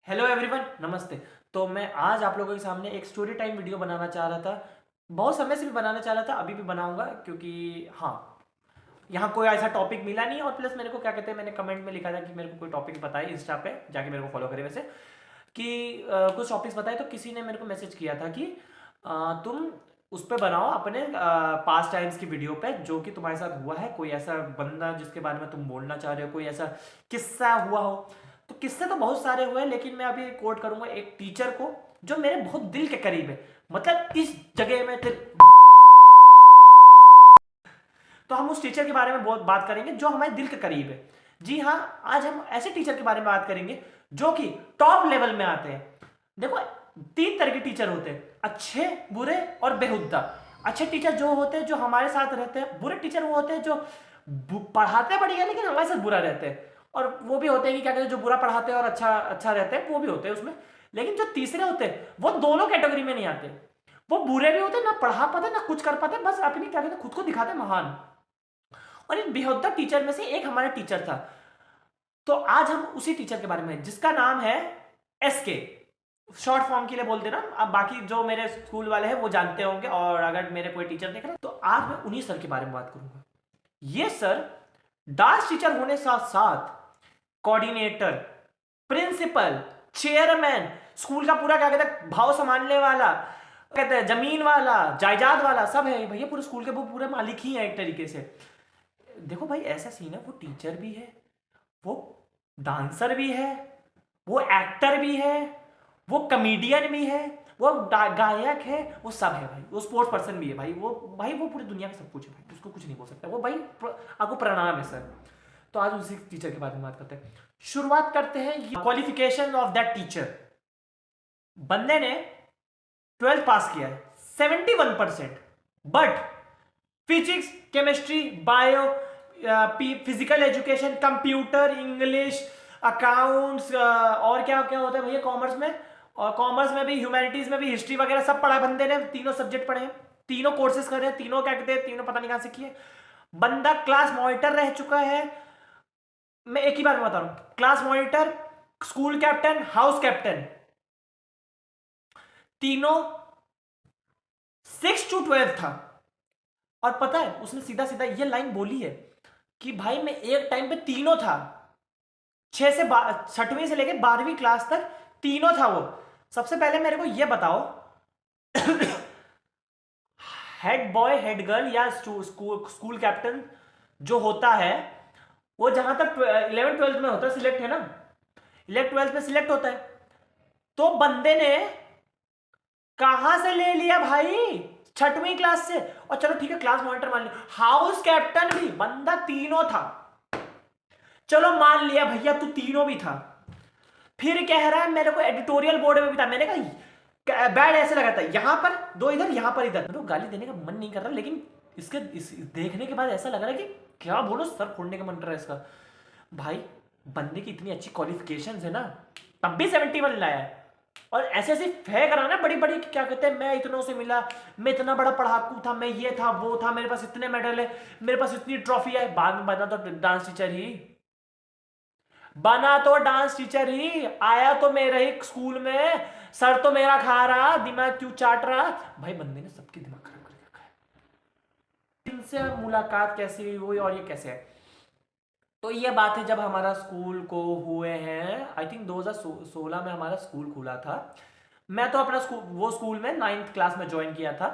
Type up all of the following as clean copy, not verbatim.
Hello everyone, नमस्ते। तो मैं आज आप लोगों के सामने एक स्टोरी टाइम वीडियो बनाना चाह रहा था। बहुत समय से भी बनाना चाह रहा था, अभी भी बनाऊंगा क्योंकि हाँ, यहाँ कोई ऐसा टॉपिक मिला नहीं। और प्लस मेरे को क्या कहते हैं, मैंने कमेंट में लिखा था कि मेरे को कोई टॉपिक बताए, इंस्टा पे जाके मेरे को फॉलो करे वैसे, कि कुछ टॉपिक्स बताए। तो किसी ने मेरे को मैसेज किया था कि तुम उस पर बनाओ अपने पास्ट टाइम्स की वीडियो पे, जो कि तुम्हारे साथ हुआ है, कोई ऐसा बंदा जिसके बारे में तुम बोलना चाह रहे हो, कोई ऐसा किस्सा हुआ हो। तो किस्से तो बहुत सारे हुए, लेकिन मैं अभी कोट करूंगा एक टीचर को जो मेरे बहुत दिल के करीब है। मतलब इस जगह में तो हम उस टीचर के बारे में बहुत बात करेंगे जो हमारे दिल के करीब है। जी हाँ, आज हम ऐसे टीचर के बारे में बात करेंगे जो कि टॉप लेवल में आते हैं। देखो, तीन तरह के टीचर होते हैं, अच्छे, बुरे और बेहुदा। अच्छे टीचर जो होते हैं जो हमारे साथ रहते हैं, बुरे टीचर वो होते हैं जो पढ़ाते बढ़िया लेकिन हमारे साथ बुरा रहते हैं। और वो भी होते हैं कि क्या कहते हैं, जो बुरा पढ़ाते हैं और अच्छा अच्छा रहते हैं, वो भी होते हैं उसमें। लेकिन जो तीसरे होते हैं वो दोनों कैटेगरी में नहीं आते। वो बुरे भी होते हैं, ना पढ़ा पाते ना कुछ कर पाते, बस अपनी क्या कहते हैं खुद को दिखाते महान। और इन बेहुदा टीचर में से एक हमारा टीचर था। तो आज हम उसी टीचर के बारे में, जिसका नाम है एसके, शॉर्ट फॉर्म के लिए बोल देना। अब बाकी जो मेरे स्कूल वाले हैं वो जानते होंगे, और अगर मेरे कोई टीचर देख रहे हैं तो आज मैं उन्हीं सर के बारे में बात करूंगा। ये सर डांस टीचर होने साथ साथ कोऑर्डिनेटर, प्रिंसिपल, चेयरमैन, स्कूल का पूरा क्या कहते हैं भाव संभालने वाला, कहते हैं जमीन वाला, जायदाद वाला, सब है भैया। पूरे स्कूल के वो पूरे मालिक ही है एक तरीके से। देखो भाई, ऐसा सीन है, वो टीचर भी है, वो डांसर भी है, वो एक्टर भी है, वो कमेडियन भी है, वो गायक है, वो सब है भाई। वो स्पोर्ट्स पर्सन भी है भाई। वो पूरी दुनिया का सब कुछ है भाई, उसको कुछ नहीं बोल सकता वो भाई। आपको प्रणाम है सर। तो आज उसी टीचर के बारे में बात करते हैं। शुरुआत करते हैं क्वालिफिकेशन ऑफ दैट टीचर। बंदे ने 12th पास किया है 71%, but physics, chemistry, bio, physical education, computer, English, accounts, और क्या क्या होता है भैया कॉमर्स में। और कॉमर्स में भी, ह्यूमैनिटीज में भी, हिस्ट्री वगैरह सब पढ़ा बंदे ने। तीनों सब्जेक्ट पढ़े हैं, तीनों कोर्सेज करे हैं, तीनों क्या कहते हैं, तीनों पता नहीं कहां से किए। बंदा क्लास मॉनिटर रह चुका है। मैं एक ही बार में बता रहा हूं, class monitor, school captain, house captain, तीनों 6 to 12 था। और पता है उसने सीधा सीधा ये लाइन बोली है कि भाई मैं एक टाइम पे तीनों था, 6वीं से लेकर 12वीं क्लास तक तीनों था वो। सबसे पहले मेरे को ये बताओ, हेड बॉय, हेड गर्ल या स्कूल कैप्टन जो होता है, वो जहां तक 11th 12th में होता है, सिलेक्ट है ना, 11th 12th में सिलेक्ट होता है। तो बंदे ने कहां से ले लिया भाई, 6वीं क्लास से। और चलो ठीक है, क्लास मॉनिटर मान लिया, हाउस कैप्टन भी बंदा तीनों था। चलो मान लिया भैया तू तीनों भी था, फिर कह रहा है मेरे को एडिटोरियल बोर्ड में भी था। मैंने कहा बैड ऐसे लगा था, यहां पर दो इधर, यहां पर इधर। मेरे को गाली देने का मन नहीं कर रहा, लेकिन इस देखने के बाद ऐसा लग रहा है कि क्या बोलो, सर फोड़ने का मन कर रहा है इसका। भाई बंदे की इतनी अच्छी क्वालिफिकेशंस है ना, तब भी 71 लाया है। और ऐसे ऐसे फेंक रहा ना बड़ी बड़ी, क्या कहते हैं, मैं इतनों से मिला, मैं इतना बड़ा पढ़ाकू था, मैं ये था वो था, मेरे पास इतने मेडल है, मेरे पास इतनी ट्रॉफी है। बाद में बना तो डांस टीचर ही, बना तो डांस टीचर ही, आया तो मेरे ही स्कूल में, सर तो मेरा खा रहा, दिमाग क्यों चाट रहा। भाई बंदे ने सबकी दिमाग खराब कर रखा है। इनसे मुलाकात कैसे हुई और ये कैसे है, तो ये बात है जब हमारा स्कूल को हुए हैं, आई थिंक 2016 में हमारा स्कूल खुला था। मैं तो अपना स्कूल, वो स्कूल में 9th क्लास में ज्वाइन किया था।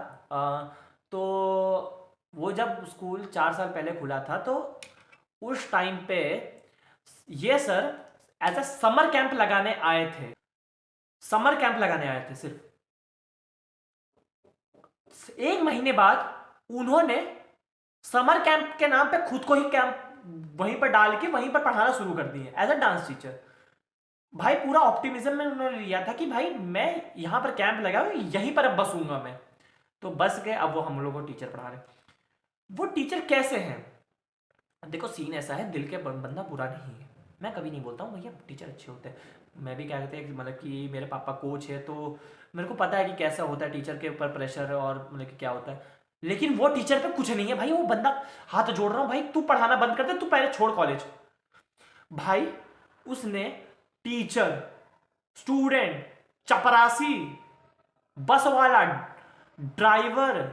तो वो जब स्कूल 4 साल पहले खुला था, तो उस टाइम पे ये sir as a summer camp लगाने आए थे। समर कैंप लगाने आए थे सिर्फ। एक महीने बाद उन्होंने समर कैंप के नाम पे खुद को ही कैंप वहीं पर डाल के वहीं पर पढ़ाना शुरू कर दिए एज अ डांस टीचर। भाई पूरा ऑप्टिमिज्म में उन्होंने लिया था कि भाई मैं यहां पर कैंप लगा यहीं पर अब बसूंगा मैं। तो बस गए, अब वो हम लोगों को टीचर पढ़ा रहे। वो टीचर कैसे हैं, देखो सीन ऐसा है, दिल के बंदा बुरा नहीं है। मैं कभी नहीं बोलता हूँ भैया टीचर अच्छे होते हैं। मैं भी क्या कहते हैं, मतलब कि मेरे पापा कोच है, तो मेरे को पता है कि कैसा होता है टीचर के ऊपर प्रेशर, और मतलब कि क्या होता है। लेकिन वो टीचर पे कुछ नहीं है भाई। वो बंदा, हाथ जोड़ रहा हूँ भाई, तू पढ़ाना बंद कर दे, तू पहले छोड़ कॉलेज। भाई उसने टीचर स्टूडेंट, चपरासी, बस वाला, ड्राइवर,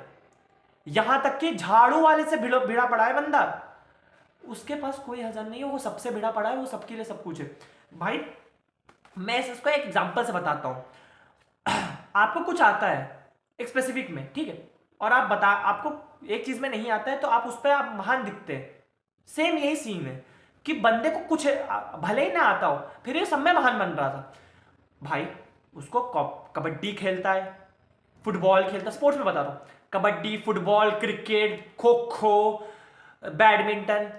यहां तक कि झाड़ू वाले से भिड़ा पड़ा है बंदा, उसके पास कोई हजर नहीं है, वो सबसे भिड़ा पड़ा है, वो सबके लिए सब कुछ है। भाई मैं इसको एक एग्जांपल से बताता हूं। आपको कुछ आता है एक स्पेसिफिक में, ठीक है, और आपको एक चीज में नहीं आता है, तो आप उस पर आप महान दिखते हैं। सेम यही सीन है कि बंदे को कुछ भले ही ना आता हो, फिर ये सब में महान बन रहा था। भाई उसको कबड्डी खेलता है, फुटबॉल खेलता है, स्पोर्ट्स में बता रहा हूं, kabaddi, football, cricket, kho kho, badminton,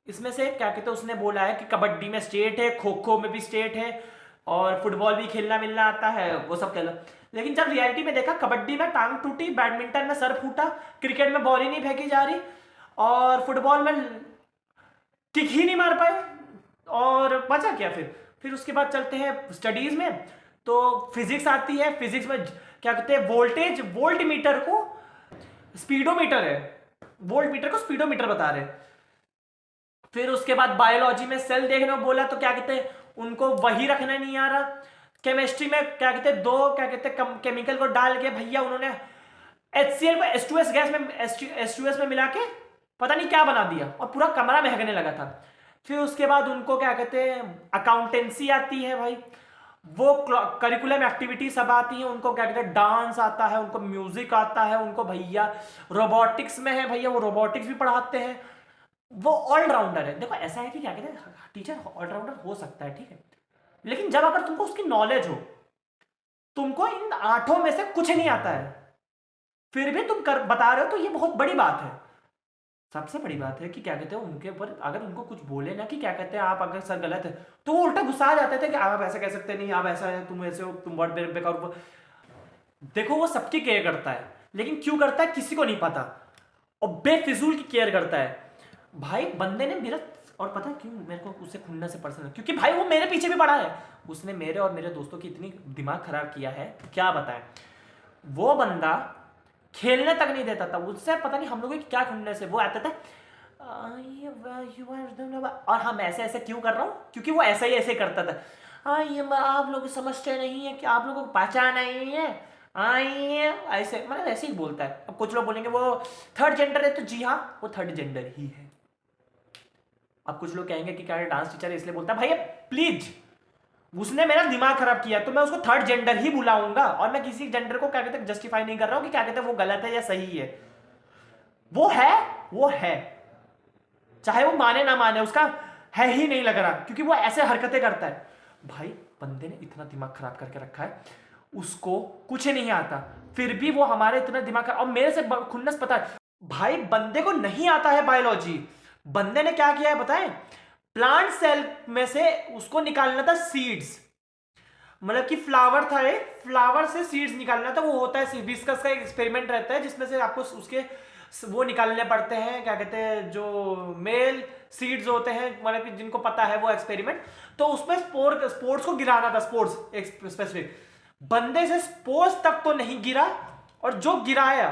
इसमें से क्या कहते हैं, उसने बोला है कि कबड्डी में स्टेट है, खो खो में भी स्टेट है, और फुटबॉल भी खेलना मिलना आता है, वो सब खेला। लेकिन जब रियलिटी में देखा, कबड्डी में टांग टूटी, बैडमिंटन में सर फूटा, क्रिकेट में बॉल ही नहीं फेंकी जा रही, और फुटबॉल में किक ही नहीं मार पाए, और बचा क्या फिर उसके बाद चलते हैं स्टडीज में, तो फिजिक्स आती है। फिजिक्स में क्या कहते हैं, वोल्ट मीटर को स्पीडोमीटर है, वोल्ट मीटर को स्पीडोमीटर बता रहे। फिर उसके बाद बायोलॉजी में सेल देखने को बोला, तो क्या कहते हैं, उनको वही रखना नहीं आ रहा। केमिस्ट्री में क्या कहते हैं, दो क्या कहते हैं केमिकल को डाल के भैया उन्होंने HCl को H2S गैस में H2S में मिला के पता नहीं क्या बना दिया, और पूरा कमरा महकने लगा था। फिर उसके बाद उनको क्या कहते हैं, अकाउंटेंसी आती है भाई, वो करिकुलम एक्टिविटी सब आती है, उनको क्या कहते हैं, डांस आता है, उनको म्यूजिक आता है, उनको भैया रोबोटिक्स में है भैया, वो रोबोटिक्स भी पढ़ाते हैं, वो ऑलराउंडर है। देखो ऐसा है कि क्या कहते हैं, टीचर ऑलराउंडर हो सकता है, ठीक है, लेकिन जब अगर तुमको उसकी नॉलेज हो, तुमको इन 8 में से कुछ नहीं आता है, फिर भी तुम बता रहे हो, तो ये बहुत बड़ी बात है। सबसे बड़ी बात है कि क्या कहते हैं, उनके ऊपर अगर उनको कुछ बोले ना कि क्या कहते हैं, आप अगर सर गलत है, तो वो उल्टा गुस्सा आ जाते थे कि आप ऐसा कह सकते नहीं, आप ऐसा है, तुम ऐसे हो, तुम बहुत बेकार। देखो वो सबकी केयर करता है, लेकिन क्यों करता है किसी को नहीं पता, और बेफिजूल की केयर करता है। भाई बंदे ने मेरा, और पता है क्यों मेरे को उससे खुन्ना से पर्सन है, क्योंकि भाई वो मेरे पीछे भी पड़ा है, उसने मेरे और मेरे दोस्तों की इतनी दिमाग खराब किया है, क्या बताएं। वो बंदा खेलने तक नहीं देता था, उससे पता नहीं हम लोगों की क्या खुन्नस है, वो आता था और हम ऐसे ऐसे क्यों कर रहा हूँ, क्योंकि वो ऐसा ही ऐसे करता था, ये आप लोग समझते नहीं है कि आप लोगों को पहचान नहीं है, आइए ऐसे, मतलब ऐसे ही बोलता है। अब कुछ लोग बोलेंगे वो थर्ड जेंडर है, तो जी हाँ वो थर्ड जेंडर ही है। अब कुछ लोग कहेंगे कि क्या डांस टीचर है इसलिए बोलता है, भैया प्लीज, उसने मेरा दिमाग खराब किया, तो मैं उसको थर्ड जेंडर ही बुलाऊंगा, और मैं किसी जेंडर को क्या कहते हैं जस्टिफाई नहीं कर रहा हूं कि क्या कहते हैं वो गलत है या सही है। वो है, चाहे वो माने ना माने, उसका है ही नहीं लग रहा, क्योंकि वो ऐसे हरकतें करता है। भाई बंदे ने इतना दिमाग खराब करके रखा है, उसको कुछ नहीं आता, फिर भी वो हमारे इतना दिमाग खराब, और मेरे से खुन्नस पता है भाई, बंदे को नहीं आता है बायोलॉजी। बंदे ने क्या किया है बताएं, प्लांट सेल में से उसको निकालना था सीड्स, मतलब कि फ्लावर था, एक फ्लावर से सीड्स निकालना था। वो होता है हिबिस्कस का एक एक्सपेरिमेंट रहता है, जिसमें से आपको उसके वो निकालने पड़ते हैं, क्या कहते हैं, जो मेल सीड्स होते हैं, मतलब कि जिनको पता है वो एक्सपेरिमेंट। तो उसमें स्पोर्ट्स को गिराना था, स्पोर्ट्स एक स्पेसिफिक बंदे से स्पोर्ट्स तक तो नहीं गिरा, और जो गिराया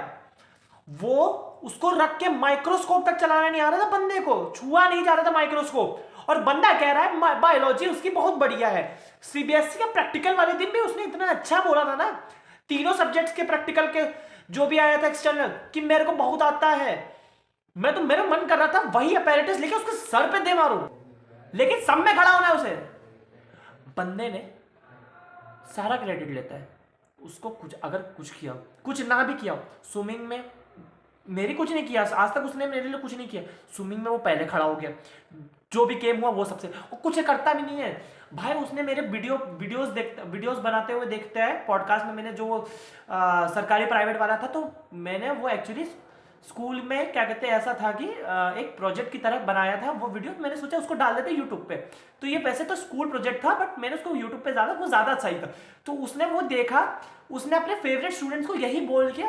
वो उसको रख के माइक्रोस्कोप तक चलाना नहीं आ रहा था, बंदे को छुआ नहीं जा रहा था माइक्रोस्कोप, और बंदा कह रहा है बायोलॉजी उसकी बहुत बढ़िया है। सीबीएसई के प्रैक्टिकल वाले दिन भी उसने इतना अच्छा बोला था ना, तीनों सब्जेक्ट्स के प्रैक्टिकल के जो भी आया था एक्सटर्नल, कि मेरे को बहुत आता है। मैं तो, मेरा मन कर रहा था वही अपैरेटस लेके उसके सर पे दे मारूं, लेकिन सब में खड़ा होना है उसे। बंदे ने सारा क्रेडिट लेता है, उसको कुछ अगर कुछ किया, कुछ ना भी किया, स्विमिंग में मेरी कुछ नहीं किया आज तक, उसने मेरे लिए कुछ नहीं किया, स्विमिंग में वो पहले खड़ा हो गया, जो भी गेम हुआ वो सबसे, वो कुछ करता भी नहीं है भाई। उसने मेरे वीडियोस बनाते हुए देखता है, पॉडकास्ट में मैंने जो सरकारी प्राइवेट वाला था, तो मैंने वो एक्चुअली स्कूल में क्या कहते हैं ऐसा था कि एक प्रोजेक्ट की तरह बनाया था वो वीडियो, मैंने सोचा उसको डाल देते यूट्यूब पे। तो ये वैसे तो स्कूल प्रोजेक्ट था, बट मैंने उसको यूट्यूब पे वो ज़्यादा सही था। तो उसने वो देखा, उसने अपने फेवरेट स्टूडेंट्स को यही बोल के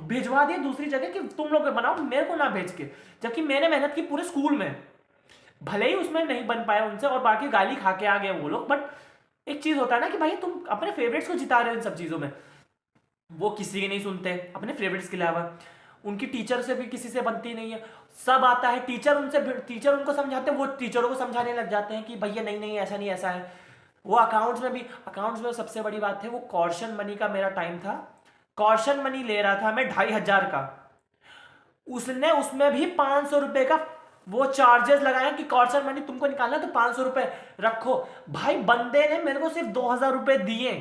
भिजवा दिया दूसरी जगह कि तुम लोग बनाओ, मेरे को ना भेज के, जबकि मैंने मेहनत की पूरे स्कूल में। भले ही उसमें नहीं बन पाया उनसे, और बाकी गाली खा के आ गए वो लोग, बट एक चीज़ होता है ना कि भाई तुम अपने फेवरेट्स को जिता रहे हो इन सब चीज़ों में। वो किसी की नहीं सुनते अपने फेवरेट्स के अलावा, उनकी टीचर से भी किसी से बनती नहीं है। सब आता है टीचर उनको समझाते हैं, वो टीचरों को समझाने लग जाते हैं कि भैया नहीं नहीं ऐसा नहीं ऐसा है। वो अकाउंट्स में सबसे बड़ी बात है, वो कॉर्शन मनी का मेरा टाइम था, कॉर्शन मनी ले रहा था मैं 2500 का, उसने उसमें भी 500 रुपए का वो चार्जेस लगाया कि कॉर्शन मनी तुमको निकालना तो 500 रुपए रखो। भाई बंदे ने मेरे को सिर्फ 2000 रुपए दिए,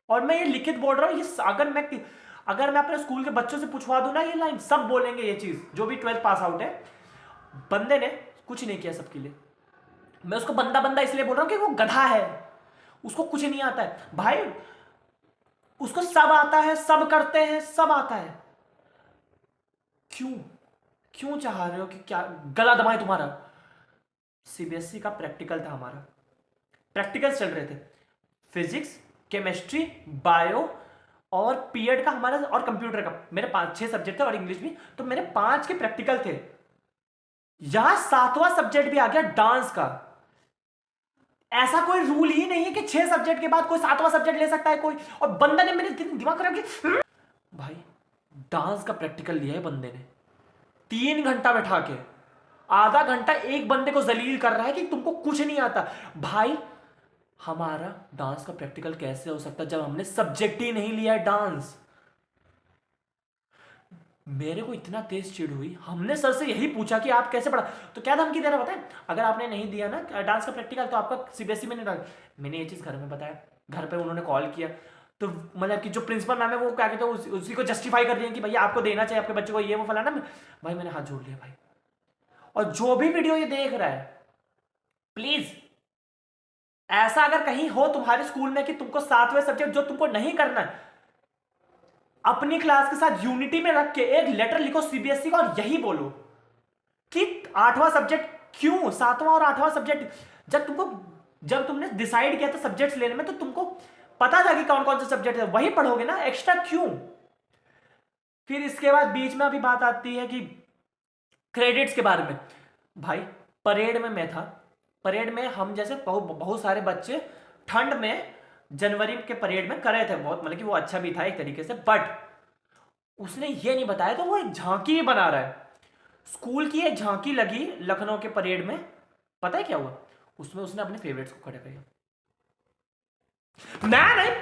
और मैं ये लिखित बोल रहा हूँ, ये अगर मैं अपने स्कूल के बच्चों से पूछवा दूं ना ये लाइन, सब बोलेंगे ये चीज, जो भी 12th पास आउट है। बंदे ने कुछ नहीं किया सबके लिए। मैं उसको बंदा बंदा इसलिए बोल रहा हूं कि वो गधा है, उसको कुछ नहीं आता है भाई, उसको सब आता है, सब करते हैं, सब आता है। क्यों क्यों चाह रहे हो कि क्या गला दबाए तुम्हारा? सीबीएसई का प्रैक्टिकल था, हमारा प्रैक्टिकल्स चल रहे थे, फिजिक्स, केमिस्ट्री, बायो और पीएड का हमारा, और कंप्यूटर का, मेरे 5-6 सब्जेक्ट थे और इंग्लिश भी, तो मेरे 5 के प्रैक्टिकल थे। यहां 7वां सब्जेक्ट भी आ गया डांस का। ऐसा कोई रूल ही नहीं है कि 6 सब्जेक्ट के बाद कोई 7वां सब्जेक्ट ले सकता है कोई, और बंदा ने मेरे दिमाग खराब किया। भाई डांस का प्रैक्टिकल लिया है बंदे ने, 3 घंटा बैठा के, आधा घंटा एक बंदे को जलील कर रहा है कि तुमको कुछ नहीं आता। भाई हमारा डांस का प्रैक्टिकल कैसे हो सकता है जब हमने सब्जेक्ट ही नहीं लिया है डांस? मेरे को इतना तेज चिढ़ हुई, हमने सर से यही पूछा कि आप कैसे पढ़ा, तो क्या धमकी दे रहा बताए, अगर आपने नहीं दिया ना डांस का प्रैक्टिकल तो आपका सीबीएसई में नहीं डाल। मैंने ये चीज घर में बताया, घर पे उन्होंने कॉल किया, तो मतलब कि जो प्रिंसिपल मैम है वो क्या कहते हैं, उसी को जस्टिफाई कर रही है कि भैया आपको देना चाहिए आपके बच्चे को, ये वो फलाना। भाई मैंने हाथ जोड़ लिया भाई। और जो भी वीडियो ये देख रहा है, प्लीज ऐसा अगर कहीं हो तुम्हारे स्कूल में कि तुमको 7वें सब्जेक्ट जो तुमको नहीं करना है, अपनी क्लास के साथ यूनिटी में रख के एक लेटर लिखो सीबीएसई का, और यही बोलो कि 8वां सब्जेक्ट क्यों, 7वां और 8वां सब्जेक्ट जब तुमने डिसाइड किया था सब्जेक्ट्स लेने में, तो तुमको पता था कि कौन कौन से सब्जेक्ट है, वही पढ़ोगे ना, एक्स्ट्रा क्यों? फिर इसके बाद बीच में अभी बात आती है कि क्रेडिट्स के बारे में। भाई परेड में मैं था, परेड में हम जैसे बहुत सारे बच्चे ठंड में जनवरी के परेड में कर रहे थे, बहुत मतलब कि वो अच्छा भी था एक तरीके से, बट उसने ये नहीं बताया, तो वो एक झांकी भी बना रहा है। स्कूल की एक झांकी लगी लखनऊ के परेड में, पता है क्या हुआ उसमें? उसने अपने फेवरेट्स को खड़े किया। मैं नहीं,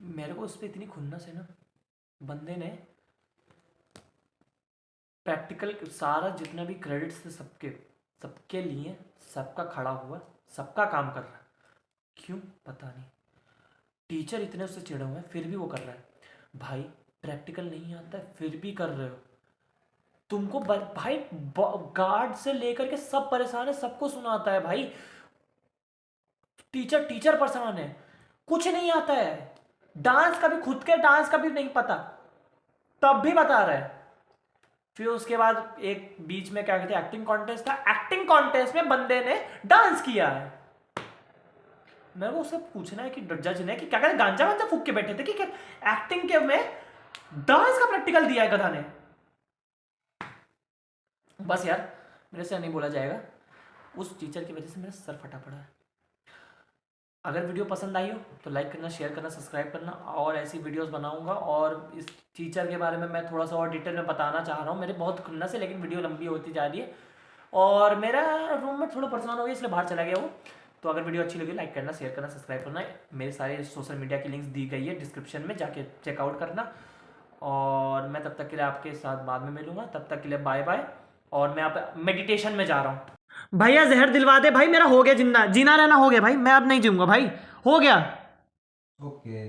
मेरे को उस पर इतनी खुन्नस है ना, बंदे ने प्रैक्टिकल सारा जितना भी क्रेडिट्स थे सबके लिए, सबका खड़ा हुआ, सबका काम कर रहा है। क्यों पता नहीं, टीचर इतने उससे चिढ़े हुए हैं फिर भी वो कर रहा है। भाई प्रैक्टिकल नहीं आता है फिर भी कर रहे हो, तुमको भाई गार्ड से लेकर के सब परेशान है, सबको सुनाता है भाई, टीचर परेशान है, कुछ नहीं आता है, डांस का भी, खुद के डांस का भी नहीं पता, तब भी बता रहा है। फिर उसके बाद एक बीच में क्या कहते हैं एक्टिंग कॉन्टेस्ट था, एक्टिंग कॉन्टेस्ट में बंदे ने डांस किया है। मेरे को उससे पूछना है कि जज ने कि क्या कहते गांजा वांजा फूक के बैठे थे कि क्या एक्टिंग के में डांस का प्रैक्टिकल दिया है गधा ने। बस यार मेरे से नहीं बोला जाएगा, उस टीचर की वजह से मेरा सर फटा पड़ा है। अगर वीडियो पसंद आई हो तो लाइक करना, शेयर करना, सब्सक्राइब करना, और ऐसी वीडियोस बनाऊंगा। और इस टीचर के बारे में मैं थोड़ा सा और डिटेल में बताना चाह रहा हूँ, मेरे बहुत खुन्नस है लेकिन वीडियो लंबी होती जा रही है, और मेरा रूम में थोड़ा परेशान हो गया इसलिए बाहर चला गया वो। तो अगर वीडियो अच्छी लगी लाइक करना, शेयर करना, सब्सक्राइब करना। मेरे सारे सोशल मीडिया की लिंक्स दी गई है डिस्क्रिप्शन में, जाके चेकआउट करना। और मैं तब तक के लिए आपके साथ बाद में मिलूंगा, तब तक के लिए बाय बाय। और मैं आप मेडिटेशन में जा रहा हूँ। भैया जहर दिलवा दे भाई, मेरा हो गया, जीना रहना हो गया भाई, मैं अब नहीं जीऊंगा भाई, हो गया। ओके।